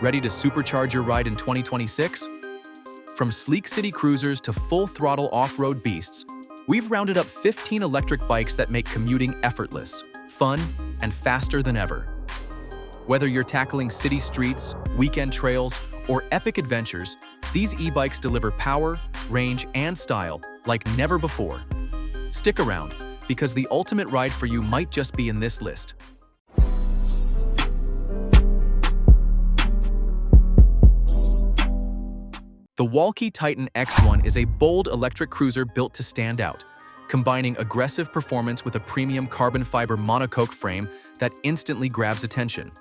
Ready to supercharge your ride in 2026? From sleek city cruisers to full-throttle off-road beasts, we've rounded up 15 electric bikes that make commuting effortless, fun, and faster than ever. Whether you're tackling city streets, weekend trails, or epic adventures, these e-bikes deliver power, range, and style like never before. Stick around, because the ultimate ride for you might just be in this list. The Wallke Titan X1 is a bold electric cruiser built to stand out, combining aggressive performance with a premium carbon fiber monocoque frame that instantly grabs attention.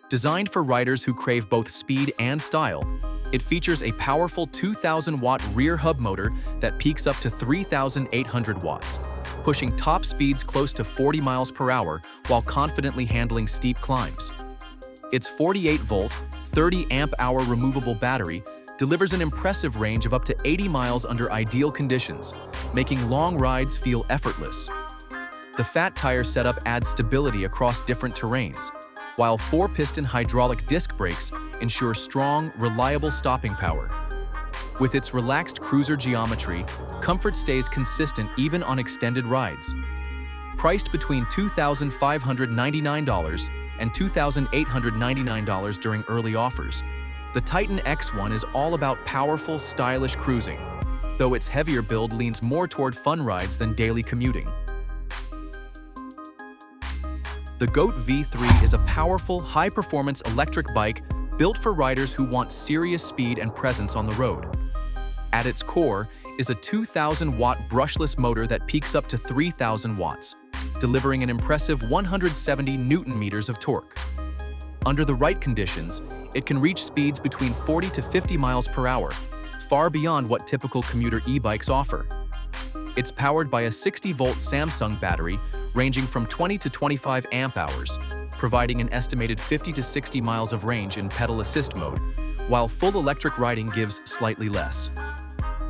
Designed for riders who crave both speed and style, it features a powerful 2,000-watt rear hub motor that peaks up to 3,800 watts, pushing top speeds close to 40 miles per hour while confidently handling steep climbs. Its 48-volt, 30-amp-hour removable battery delivers an impressive range of up to 80 miles under ideal conditions, making long rides feel effortless. The fat tire setup adds stability across different terrains, while 4-piston hydraulic disc brakes ensure strong, reliable stopping power. With its relaxed cruiser geometry, comfort stays consistent even on extended rides. Priced between $2,599 and $2,899 during early offers, the Titan X1 is all about powerful, stylish cruising, though its heavier build leans more toward fun rides than daily commuting. The GOAT V3 is a powerful, high-performance electric bike built for riders who want serious speed and presence on the road. At its core is a 2,000-watt brushless motor that peaks up to 3,000 watts, delivering an impressive 170 Newton-meters of torque. Under the right conditions, it can reach speeds between 40 to 50 miles per hour, far beyond what typical commuter e-bikes offer. It's powered by a 60-volt Samsung battery ranging from 20 to 25 amp-hours, providing an estimated 50 to 60 miles of range in pedal assist mode, while full electric riding gives slightly less.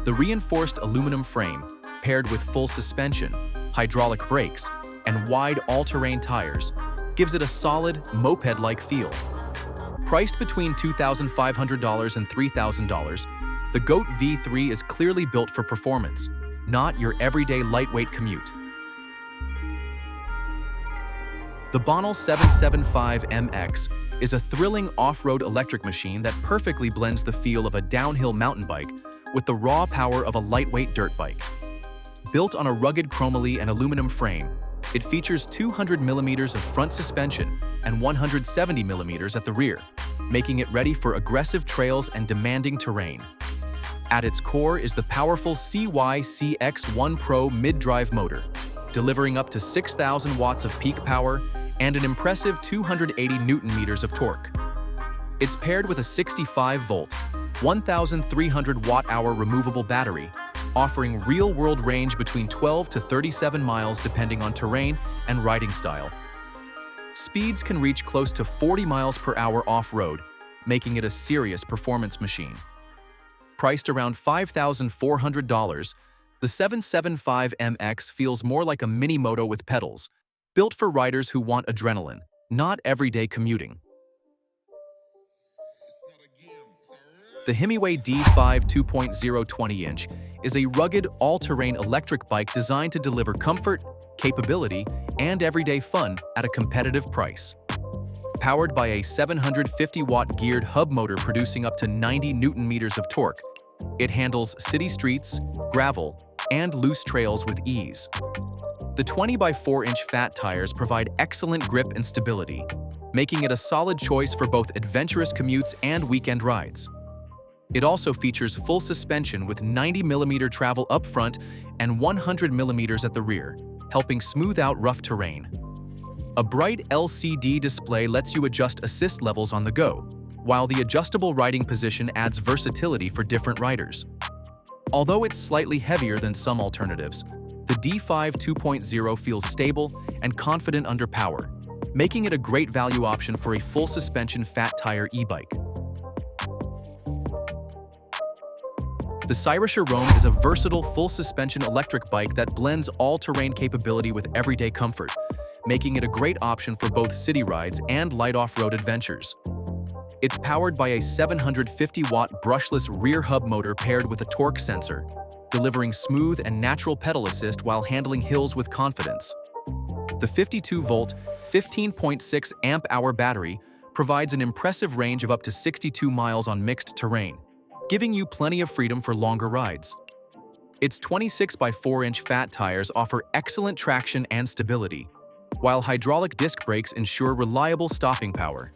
The reinforced aluminum frame, paired with full suspension, hydraulic brakes, and wide all-terrain tires, gives it a solid, moped-like feel. Priced between $2,500 and $3,000, the GOAT V3 is clearly built for performance, not your everyday lightweight commute. The Bonel 775MX is a thrilling off-road electric machine that perfectly blends the feel of a downhill mountain bike with the raw power of a lightweight dirt bike. Built on a rugged chromoly and aluminum frame, it features 200 millimeters of front suspension and 170 millimeters at the rear, making it ready for aggressive trails and demanding terrain. At its core is the powerful CY-CX1 Pro mid-drive motor, delivering up to 6,000 watts of peak power and an impressive 280 Newton-meters of torque. It's paired with a 65-volt, 1,300 watt-hour removable battery, offering real-world range between 12 to 37 miles depending on terrain and riding style. Speeds can reach close to 40 miles per hour off-road, making it a serious performance machine. Priced around $5,400, the 775MX feels more like a mini-moto with pedals, built for riders who want adrenaline, not everyday commuting. The Hemiway D5 2.0 20-inch is a rugged, all-terrain electric bike designed to deliver comfort, capability, and everyday fun at a competitive price. Powered by a 750-watt geared hub motor producing up to 90 Newton-meters of torque, it handles city streets, gravel, and loose trails with ease. The 20x4-inch fat tires provide excellent grip and stability, making it a solid choice for both adventurous commutes and weekend rides. It also features full suspension with 90mm travel up front and 100mm at the rear, helping smooth out rough terrain. A bright LCD display lets you adjust assist levels on the go, while the adjustable riding position adds versatility for different riders. Although it's slightly heavier than some alternatives, the D5 2.0 feels stable and confident under power, making it a great value option for a full suspension fat tire e-bike. The Cyrus Arone is a versatile full-suspension electric bike that blends all-terrain capability with everyday comfort, making it a great option for both city rides and light off-road adventures. It's powered by a 750-watt brushless rear hub motor paired with a torque sensor, delivering smooth and natural pedal assist while handling hills with confidence. The 52-volt, 15.6 amp-hour battery provides an impressive range of up to 62 miles on mixed terrain, giving you plenty of freedom for longer rides. Its 26 by 4-inch fat tires offer excellent traction and stability, while hydraulic disc brakes ensure reliable stopping power.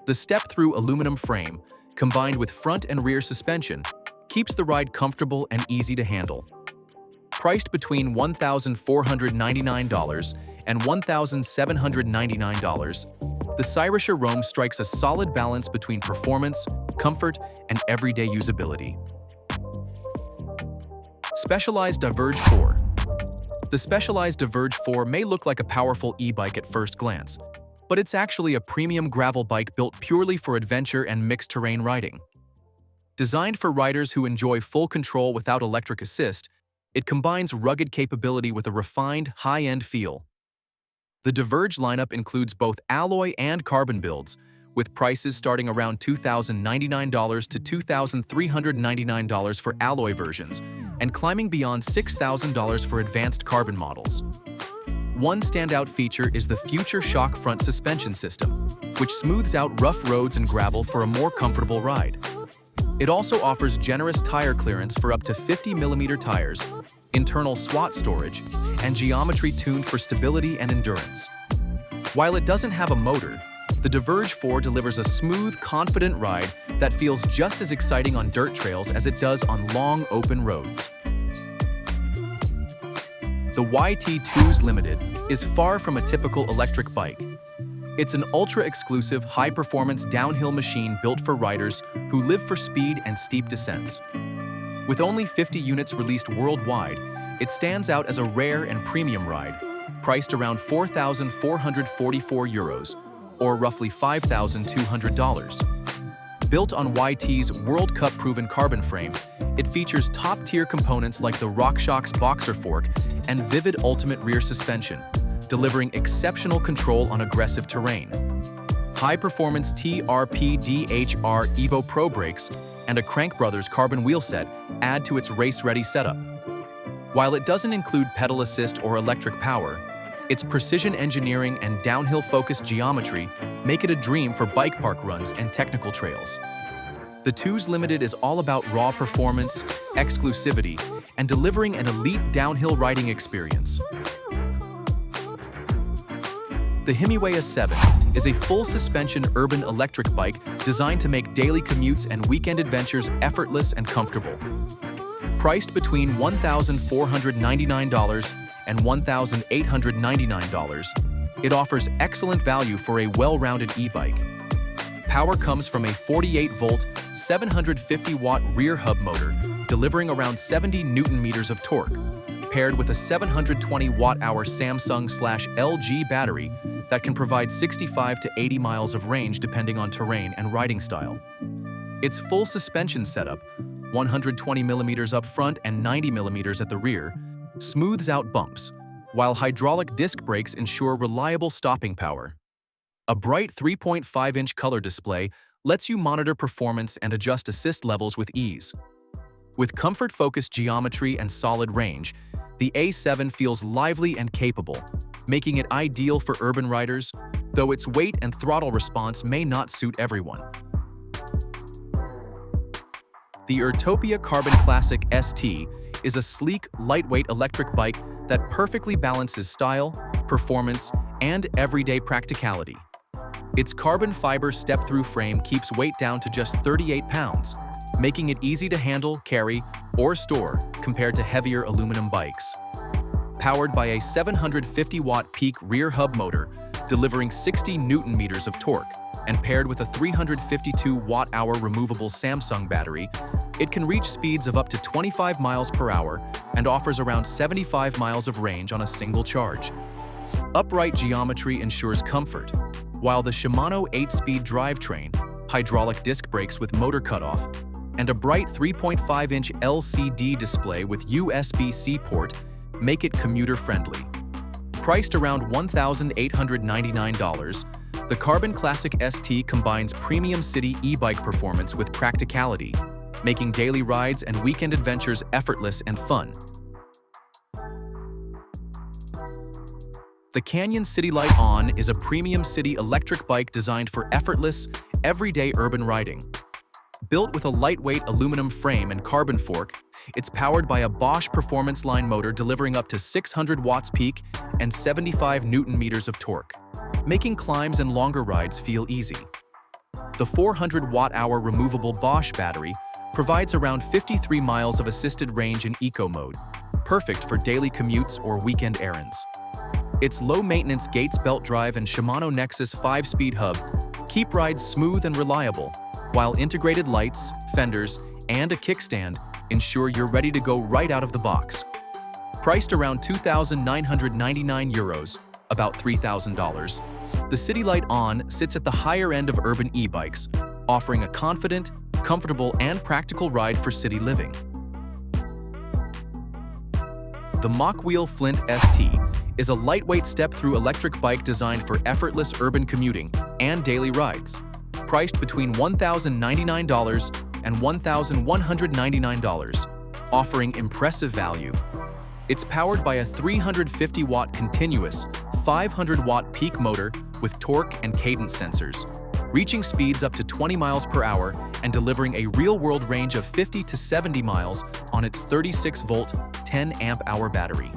The step-through aluminum frame, combined with front and rear suspension, keeps the ride comfortable and easy to handle. Priced between $1,499 and $1,799, the Cyrus Arone strikes a solid balance between performance, comfort, and everyday usability. Specialized Diverge 4. The Specialized Diverge 4 may look like a powerful e-bike at first glance, but it's actually a premium gravel bike built purely for adventure and mixed terrain riding. Designed for riders who enjoy full control without electric assist, it combines rugged capability with a refined, high-end feel. The Diverge lineup includes both alloy and carbon builds, with prices starting around $2,099 to $2,399 for alloy versions, and climbing beyond $6,000 for advanced carbon models. One standout feature is the Future Shock front suspension system, which smooths out rough roads and gravel for a more comfortable ride. It also offers generous tire clearance for up to 50mm tires, internal SWAT storage, and geometry tuned for stability and endurance. While it doesn't have a motor, the Diverge 4 delivers a smooth, confident ride that feels just as exciting on dirt trails as it does on long, open roads. The YT2S Limited is far from a typical electric bike. It's an ultra-exclusive, high-performance downhill machine built for riders who live for speed and steep descents. With only 50 units released worldwide, it stands out as a rare and premium ride, priced around €4,444, or roughly $5,200. Built on YT's World Cup-proven carbon frame, it features top-tier components like the RockShox boxer fork and Vivid Ultimate rear suspension, delivering exceptional control on aggressive terrain. High-performance TRP-DHR Evo Pro brakes and a Crank Brothers carbon wheel set add to its race-ready setup. While it doesn't include pedal assist or electric power, its precision engineering and downhill-focused geometry make it a dream for bike park runs and technical trails. The 2S Limited is all about raw performance, exclusivity, and delivering an elite downhill riding experience. The Hemiway D5 is a full-suspension urban electric bike designed to make daily commutes and weekend adventures effortless and comfortable. Priced between $1,499 and $1,899, it offers excellent value for a well-rounded e-bike. Power comes from a 48-volt, 750-watt rear hub motor, delivering around 70 Newton-meters of torque, paired with a 720 watt-hour Samsung/LG battery that can provide 65 to 80 miles of range depending on terrain and riding style. Its full suspension setup, 120mm up front and 90mm at the rear, smooths out bumps, while hydraulic disc brakes ensure reliable stopping power. A bright 3.5-inch color display lets you monitor performance and adjust assist levels with ease. With comfort-focused geometry and solid range, the A7 feels lively and capable, making it ideal for urban riders, though its weight and throttle response may not suit everyone. The Urtopia Carbon Classic ST is a sleek, lightweight electric bike that perfectly balances style, performance, and everyday practicality. Its carbon fiber step-through frame keeps weight down to just 38 pounds, making it easy to handle, carry, or store compared to heavier aluminum bikes. Powered by a 750-watt peak rear hub motor, delivering 60 Newton-meters of torque, and paired with a 352 watt-hour removable Samsung battery, it can reach speeds of up to 25 miles per hour and offers around 75 miles of range on a single charge. Upright geometry ensures comfort, while the Shimano 8-speed drivetrain, hydraulic disc brakes with motor cutoff, and a bright 3.5-inch LCD display with USB-C port make it commuter-friendly. Priced around $1,899, the Carbon Classic ST combines premium city e-bike performance with practicality, making daily rides and weekend adventures effortless and fun. The Canyon City Light On is a premium city electric bike designed for effortless, everyday urban riding. Built with a lightweight aluminum frame and carbon fork, it's powered by a Bosch Performance Line motor delivering up to 600 watts peak and 75 Newton-meters of torque, making climbs and longer rides feel easy. The 400 watt-hour removable Bosch battery provides around 53 miles of assisted range in eco mode, perfect for daily commutes or weekend errands. Its low-maintenance Gates belt drive and Shimano Nexus 5-speed hub keep rides smooth and reliable, while integrated lights, fenders, and a kickstand ensure you're ready to go right out of the box. Priced around €2,999, about $3,000, the City Light On sits at the higher end of urban e-bikes, offering a confident, comfortable, and practical ride for city living. The Mokwheel Flint ST is a lightweight step-through electric bike designed for effortless urban commuting and daily rides. Priced between $1,099 and $1,199, offering impressive value. It's powered by a 350-watt continuous, 500-watt peak motor with torque and cadence sensors, reaching speeds up to 20 miles per hour and delivering a real-world range of 50 to 70 miles on its 36-volt, 10-amp-hour battery.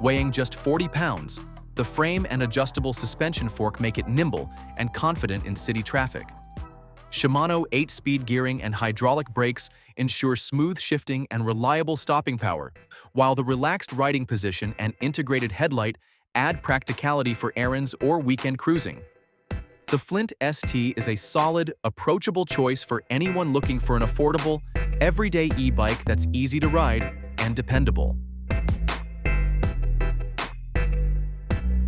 Weighing just 40 pounds, the frame and adjustable suspension fork make it nimble and confident in city traffic. Shimano 8-speed gearing and hydraulic brakes ensure smooth shifting and reliable stopping power, while the relaxed riding position and integrated headlight add practicality for errands or weekend cruising. The Flint ST is a solid, approachable choice for anyone looking for an affordable, everyday e-bike that's easy to ride and dependable.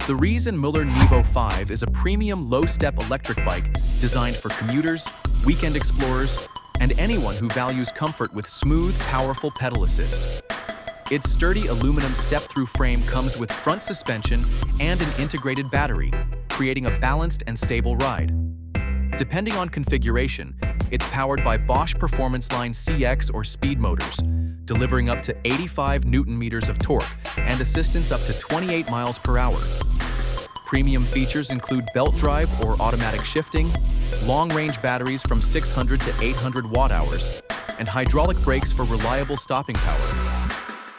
The Riese and Müller Nevo 5 is a premium low-step electric bike designed for commuters, weekend explorers, and anyone who values comfort with smooth, powerful pedal assist. Its sturdy aluminum step-through frame comes with front suspension and an integrated battery, creating a balanced and stable ride. Depending on configuration, it's powered by Bosch Performance Line CX or Speed motors, delivering up to 85 Newton-meters of torque and assistance up to 28 miles per hour. Premium features include belt drive or automatic shifting, long-range batteries from 600 to 800 watt-hours, and hydraulic brakes for reliable stopping power.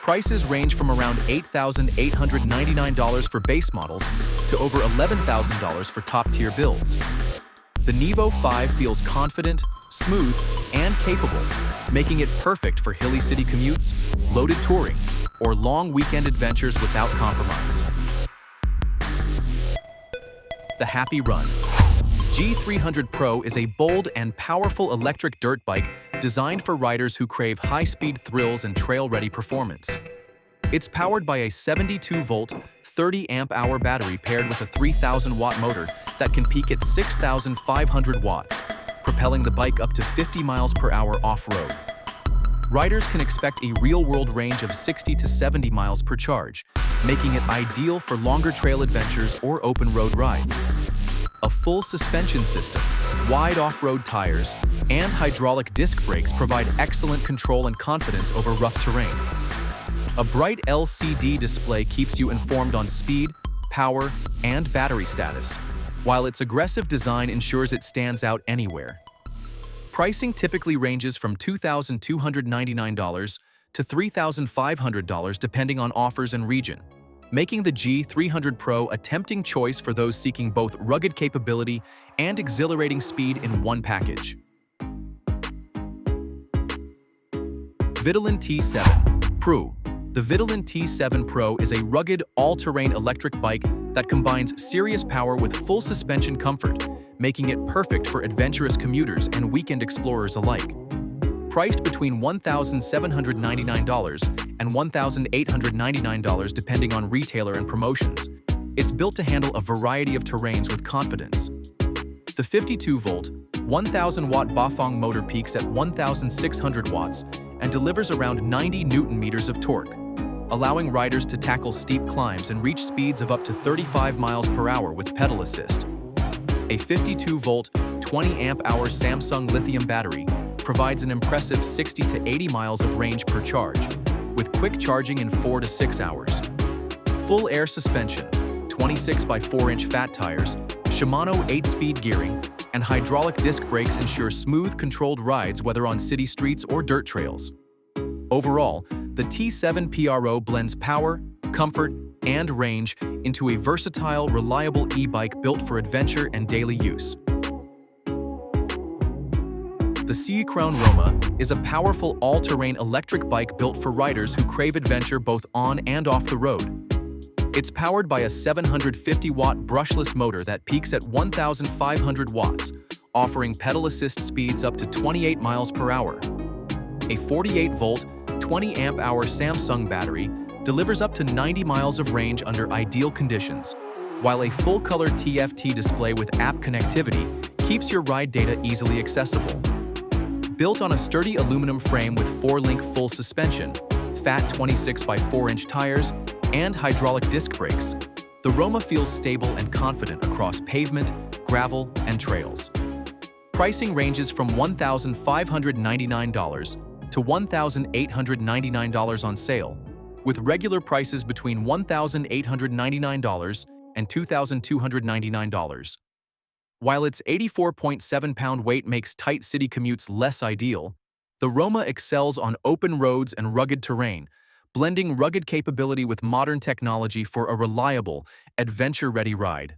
Prices range from around $8,899 for base models to over $11,000 for top-tier builds. The Nevo 5 feels confident, smooth, and capable, making it perfect for hilly city commutes, loaded touring, or long weekend adventures without compromise. The Happy Run G300 Pro is a bold and powerful electric dirt bike designed for riders who crave high-speed thrills and trail-ready performance. It's powered by a 72-volt, 30-amp-hour battery paired with a 3,000-watt motor that can peak at 6,500 watts, propelling the bike up to 50 miles per hour off-road. Riders can expect a real-world range of 60 to 70 miles per charge, making it ideal for longer trail adventures or open-road rides. A full suspension system, wide off-road tires, and hydraulic disc brakes provide excellent control and confidence over rough terrain. A bright LCD display keeps you informed on speed, power, and battery status, while its aggressive design ensures it stands out anywhere. Pricing typically ranges from $2,299 to $3,500 depending on offers and region, making the G300 Pro a tempting choice for those seeking both rugged capability and exhilarating speed in one package. Vitilin T7 Pro. The Vitilin T7 Pro is a rugged, all-terrain electric bike that combines serious power with full suspension comfort, making it perfect for adventurous commuters and weekend explorers alike. Priced between $1,799 and $1,899 depending on retailer and promotions, it's built to handle a variety of terrains with confidence. The 52-volt, 1,000-watt Bafang motor peaks at 1,600 watts and delivers around 90 Newton-meters of torque, allowing riders to tackle steep climbs and reach speeds of up to 35 miles per hour with pedal assist. A 52-volt, 20-amp-hour Samsung lithium battery provides an impressive 60 to 80 miles of range per charge, with quick charging in 4 to 6 hours. Full air suspension, 26 by 4-inch fat tires, Shimano 8-speed gearing, and hydraulic disc brakes ensure smooth, controlled rides whether on city streets or dirt trails. Overall, the T7 Pro blends power, comfort, and range into a versatile, reliable e-bike built for adventure and daily use. The Crown Roma is a powerful all-terrain electric bike built for riders who crave adventure both on and off the road. It's powered by a 750-watt brushless motor that peaks at 1,500 watts, offering pedal assist speeds up to 28 miles per hour. A 48-volt, 20-amp-hour Samsung battery delivers up to 90 miles of range under ideal conditions, while a full-color TFT display with app connectivity keeps your ride data easily accessible. Built on a sturdy aluminum frame with 4-link full suspension, fat 26 by 4-inch tires, and hydraulic disc brakes, the Roma feels stable and confident across pavement, gravel, and trails. Pricing ranges from $1,599 to $1,899 on sale, with regular prices between $1,899 and $2,299. While its 84.7-pound weight makes tight city commutes less ideal, the Roma excels on open roads and rugged terrain, blending rugged capability with modern technology for a reliable, adventure-ready ride.